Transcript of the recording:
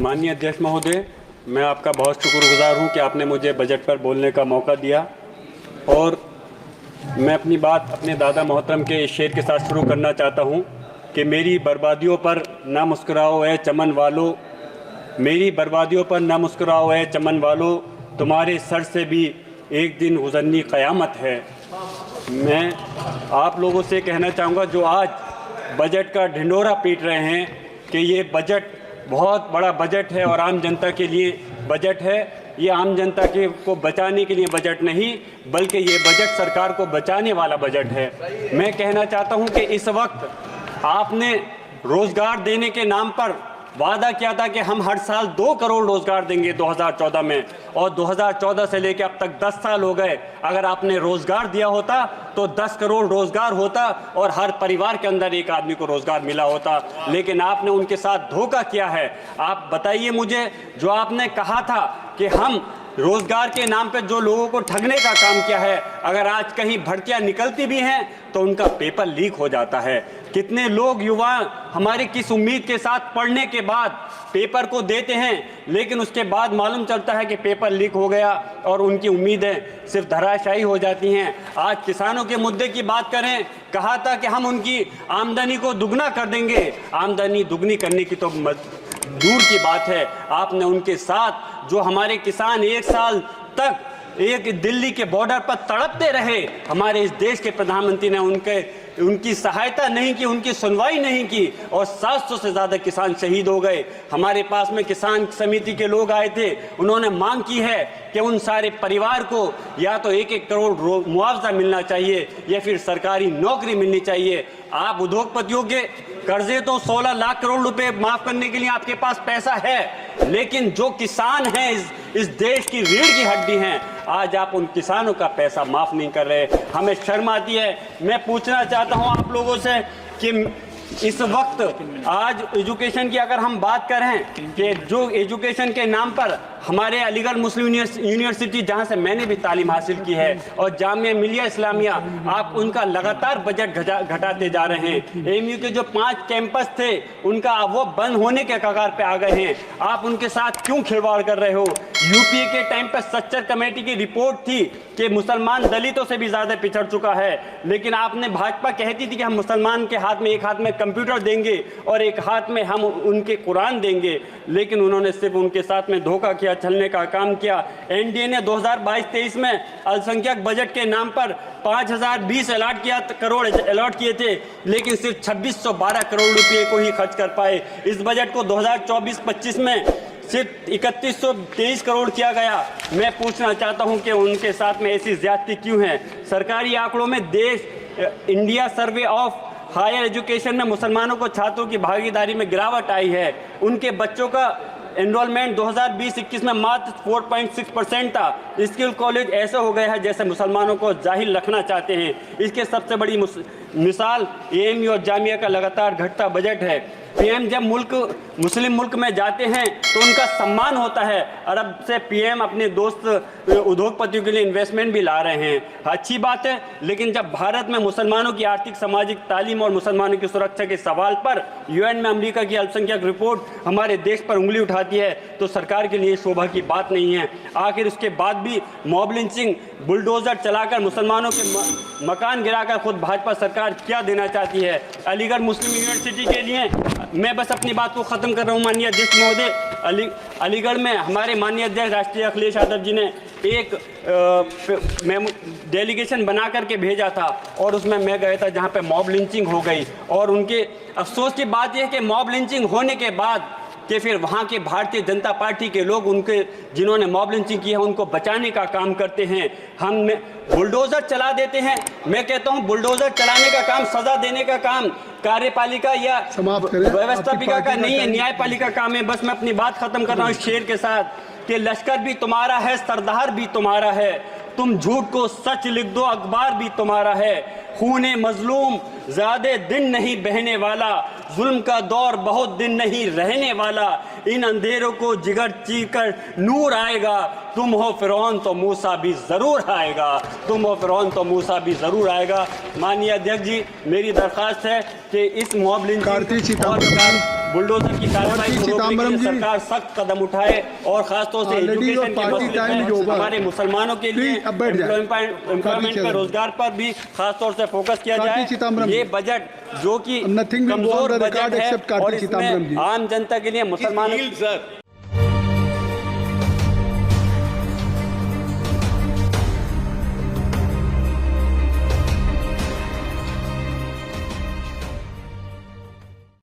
माननीय अध्यक्ष महोदय, मैं आपका बहुत शुक्रगुजार हूं कि आपने मुझे बजट पर बोलने का मौका दिया और मैं अपनी बात अपने दादा मोहतरम के इस शेर के साथ शुरू करना चाहता हूं कि मेरी बर्बादियों पर ना मुस्कुराओ ऐ चमन वालों, मेरी बर्बादियों पर ना मुस्कुराओ ऐ चमन वालों, तुम्हारे सर से भी एक दिन गुजरनी क़यामत है। मैं आप लोगों से कहना चाहूँगा जो आज बजट का ढिंढोरा पीट रहे हैं कि ये बजट बहुत बड़ा बजट है और आम जनता के लिए बजट है, ये आम जनता के को बचाने के लिए बजट नहीं बल्कि ये बजट सरकार को बचाने वाला बजट है। मैं कहना चाहता हूं कि इस वक्त आपने रोज़गार देने के नाम पर वादा किया था कि हम हर साल 2 करोड़ रोज़गार देंगे 2014 में, और 2014 से लेकर अब तक 10 साल हो गए। अगर आपने रोज़गार दिया होता तो 10 करोड़ रोज़गार होता और हर परिवार के अंदर एक आदमी को रोज़गार मिला होता, लेकिन आपने उनके साथ धोखा किया है। आप बताइए मुझे, जो आपने कहा था कि हम रोज़गार के नाम पर जो लोगों को ठगने का काम किया है, अगर आज कहीं भर्तियां निकलती भी हैं तो उनका पेपर लीक हो जाता है। कितने लोग युवा हमारे किस उम्मीद के साथ पढ़ने के बाद पेपर को देते हैं, लेकिन उसके बाद मालूम चलता है कि पेपर लीक हो गया और उनकी उम्मीदें सिर्फ धराशायी हो जाती हैं। आज किसानों के मुद्दे की बात करें, कहा था कि हम उनकी आमदनी को दुगना कर देंगे। आमदनी दुगनी करने की तो दूर की बात है, आपने उनके साथ जो हमारे किसान 1 साल तक एक दिल्ली के बॉर्डर पर तड़पते रहे, हमारे इस देश के प्रधानमंत्री ने उनकी सहायता नहीं की, उनकी सुनवाई नहीं की और 700 से ज़्यादा किसान शहीद हो गए। हमारे पास में किसान समिति के लोग आए थे, उन्होंने मांग की है कि उन सारे परिवार को या तो 1-1 करोड़ मुआवजा मिलना चाहिए या फिर सरकारी नौकरी मिलनी चाहिए। आप उद्योगपतियों के कर्जे तो 16 लाख करोड़ रुपए माफ करने के लिए आपके पास पैसा है, लेकिन जो किसान हैं इस देश की रीढ़ की हड्डी हैं, आज आप उन किसानों का पैसा माफ नहीं कर रहे। हमें शर्म आती है। मैं पूछना चाहता हूं आप लोगों से कि इस वक्त आज एजुकेशन की अगर हम बात करें कि जो एजुकेशन के नाम पर हमारे अलीगढ़ मुस्लिम यूनिवर्सिटी, जहां से मैंने भी तालीम हासिल की है, और जामिया मिलिया इस्लामिया, आप उनका लगातार बजट घटाते जा रहे हैं। एएमयू के जो 5 कैंपस थे उनका वो बंद होने के कगार पे आ गए हैं। आप उनके साथ क्यों खिलवाड़ कर रहे हो? यूपीए के टाइम पर सच्चर कमेटी की रिपोर्ट थी कि मुसलमान दलितों से भी ज़्यादा पिछड़ चुका है, लेकिन आपने भाजपा कहती थी कि हम मुसलमान के हाथ में एक हाथ में कंप्यूटर देंगे और एक हाथ में हम उनके कुरान देंगे, लेकिन उन्होंने सिर्फ उनके साथ में धोखा किया, छलने का काम किया। एनडीए ने 2022-23 में अल्पसंख्यक बजट के नाम पर 5020 करोड़ अलॉट किए थे, लेकिन सिर्फ 2612 करोड़ रुपए को ही खर्च कर पाए। इस बजट को 2024-25 में सिर्फ 3123 करोड़ किया गया। मैं पूछना चाहता हूं कि उनके साथ में ऐसी ज्यादती क्यों है? सरकारी आंकड़ों में India survey of higher education में मुसलमानों को छात्रों की भागीदारी में गिरावट आई है। उनके बच्चों का एनरोलमेंट 2020-21 में मात्र 4.6% था। स्किल कॉलेज ऐसा हो गया है जैसे मुसलमानों को जाहिल रखना चाहते हैं। इसके सबसे बड़ी मिसाल एएमयू और जामिया का लगातार घटता बजट है। पीएम जब मुस्लिम मुल्क में जाते हैं तो उनका सम्मान होता है। अरब से पीएम अपने दोस्त उद्योगपतियों के लिए इन्वेस्टमेंट भी ला रहे हैं, अच्छी बात है, लेकिन जब भारत में मुसलमानों की आर्थिक, सामाजिक, तालीम और मुसलमानों की सुरक्षा के सवाल पर यूएन में अमेरिका की अल्पसंख्यक रिपोर्ट हमारे देश पर उंगली उठाती है तो सरकार के लिए शोभा की बात नहीं है। आखिर उसके बाद भी मॉब लिंचिंग, बुलडोजर चलाकर मुसलमानों के मकान गिराकर खुद भाजपा सरकार क्या देना चाहती है? अलीगढ़ मुस्लिम यूनिवर्सिटी के लिए मैं बस अपनी बात को ख़त्म कर रहा हूँ। माननीय अध्यक्ष महोदय, अलीगढ़ में हमारे माननीय अध्यक्ष राष्ट्रीय अखिलेश यादव जी ने एक डेलीगेशन बना करके भेजा था और उसमें मैं गया था जहाँ पे मॉब लिंचिंग हो गई, और उनके अफसोस की बात यह है कि मॉब लिंचिंग होने के बाद कि फिर वहाँ के भारतीय जनता पार्टी के लोग उनके जिन्होंने मॉब लिंचिंग की है उनको बचाने का काम करते हैं। हम बुलडोज़र चला देते हैं। मैं कहता हूँ बुलडोज़र चलाने का काम, सज़ा देने का काम कार्यपालिका या व्यवस्थापिका का नहीं है, न्यायपालिका काम है। बस मैं अपनी बात खत्म कर रहा हूँ इस शेर के साथ कि लश्कर भी तुम्हारा है, सरदार भी तुम्हारा है, तुम झूठ को सच लिख दो, अखबार भी तुम्हारा है। खूने मजलूम ज़्यादा दिन नहीं बहने वाला, जुल्म का दौर बहुत दिन नहीं रहने वाला, इन अंधेरों को जिगर चीर कर नूर आएगा, तुम हो फिरौन तो मूसा भी ज़रूर आएगा, तुम हो फिरौन तो मूसा भी ज़रूर आएगा। माननीय अध्यक्ष जी, मेरी दरख्वास्त है कि इस मॉब लिंचिंग और बुलडोजर की कार्रवाई को रोकने के लिए सरकार सख्त कदम उठाए और खासतौर से एजुकेशन के मसले में हमारे मुसलमानों के लिए एम्प्लॉयमेंट पर, रोजगार पर भी खासतौर से फोकस किया जाए। ये बजट जो कि कमजोर बजट है और इसमें आम जनता के लिए मुसलमानों